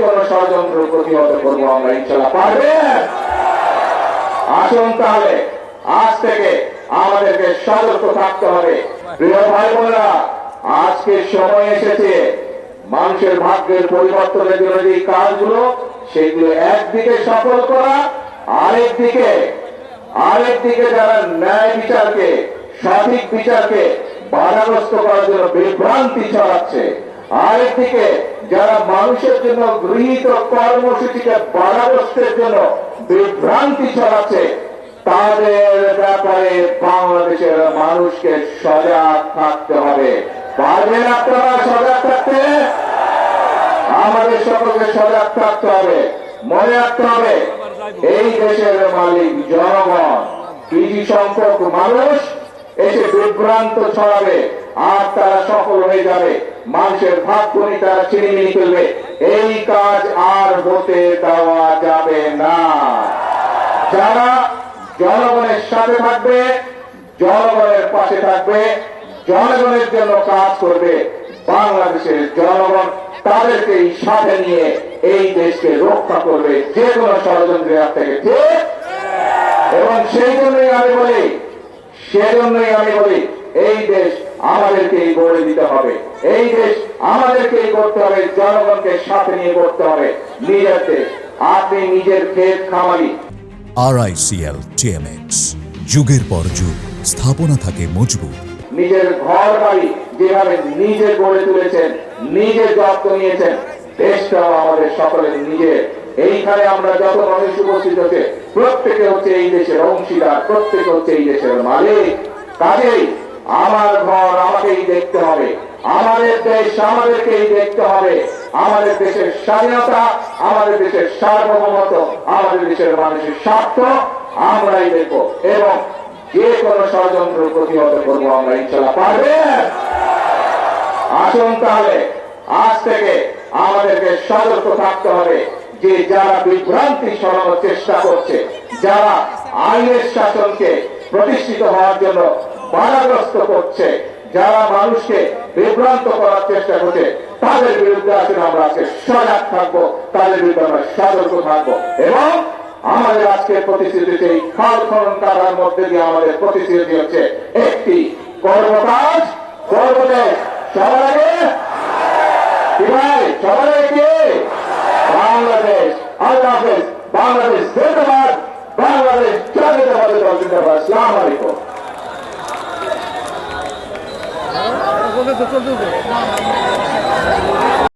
কোনো ষড়যন্ত্র প্রতিহত করবো আমরা, ইনশাআল্লাহ। পারবেন? আসুন তাহলে আজ থেকে আমাদেরকে সতর্ক থাকতে হবে। প্রিয় ভাই বোনেরা, আজকে সময় এসেছে মানুষের ভাগ্যের পরিবর্তনের জন্য যে কাজগুলো, সেগুলো একদিকে সফল করা, আরেকদিকে যারা ন্যায় বিচারকে, সঠিক বিচারকে বাধাগ্রস্ত করার জন্য বিভ্রান্তি ছড়াচ্ছে, আরেকদিকে যারা মানুষের জন্য গৃহীত কর্মসূচিকে বাধাগ্রস্তের জন্য বিভ্রান্তি ছড়াচ্ছে, তাদের ব্যাপারে বাংলাদেশের মানুষকে সজাগ থাকতে হবে। পারবেন আপনারা সজাগ থাকতে? আমাদের সকলকে সজাগ থাকতে হবে। মনে রাখতে হবে, এই দেশের মালিক জনগণ। কিছু সংখ্যক মানুষ এসে বিভ্রান্ত ছড়াবে আর তারা সফল হয়ে যাবে, মানুষের ভাগ্যনি তারা ছিনিমিনি করবে। এই কাজ আর হতে দেওয়া যাবে না। যারা জনগণের সাথে থাকবে, জনগণের পাশে থাকবে, জনগণের জন্য কাজ করবে, বাংলাদেশের জনগণ তাদেরকেই সাথে নিয়ে এই দেশকে রক্ষা করবে যে কোনো ষড়যন্ত্রের হাত থেকে, ঠিক? এবং সেই জন্যই আমি বলি এই দেশ আমাদেরকেই গড়ে দিতে হবে, এই দেশ আমাদেরকেই করতে হবে, জনগণকে সাথে নিয়ে করতে হবে। নিজের দেশ, আপনি নিজের ক্ষেত খামারি। RICL TMX, যুগের পর যুগ স্থাপনা থাকে মজবুত। নিজের ঘর বাড়ি যেভাবে নিজে গড়ে তুলেছেন, নিজে যত্ন নিয়েছেন, দেশটাও আমাদের সকলের নিজের। এইখানে আমরা যত মানুষ উপস্থিত হচ্ছে, প্রত্যেকে হচ্ছে এই দেশের অংশীদার, প্রত্যেকে হচ্ছে এই দেশের মালিক। কাজেই আমার ঘর আমাকেই দেখতে হবে, আমাদের দেশ আমাদেরকেই দেখতে হবে। আমাদের দেশের স্বাধীনতা, আমাদের দেশের সার্বভৌমত্ব, আমাদের দেশের মানুষের স্বার্থ আমরাই দেখবো এবং যে কোনো ষড়যন্ত্র প্রতিহত করবো আমরা, ইনশাআল্লাহ। পারবেন? আসুন তাহলে আজ থেকে আমাদেরকে সতর্ক থাকতে হবে যে যারা বিভ্রান্তি ছড়ানোর চেষ্টা করছে, যারা আইনের শাসনকে প্রতিষ্ঠিত হওয়ার জন্য বাধাগ্রস্ত করছে, যারা মানুষকে বিভ্রান্ত করার চেষ্টা করছে, তাদের বিরুদ্ধে আসলে আমরা আজকে সজাগ থাকবো, তাদের বিরুদ্ধে আমরা সতর্ক থাকবো। এবং আমাদের আজকের প্রতিশ্রুতি, সেই খাল খনন করার মধ্যে দিয়ে আমাদের প্রতিশ্রুতি হচ্ছে একটি কর্মকাজ, কর্মদেশ। সবার আগে কি ভাই? সবার আগে কি? বাংলাদেশ। আল্লাহ হাফেজ। বাংলাদেশ জিন্দাবাদ। বাংলাদেশ জাতীয়তাবাদী দল জিন্দাবাদ। আসসালামু আলাইকুম।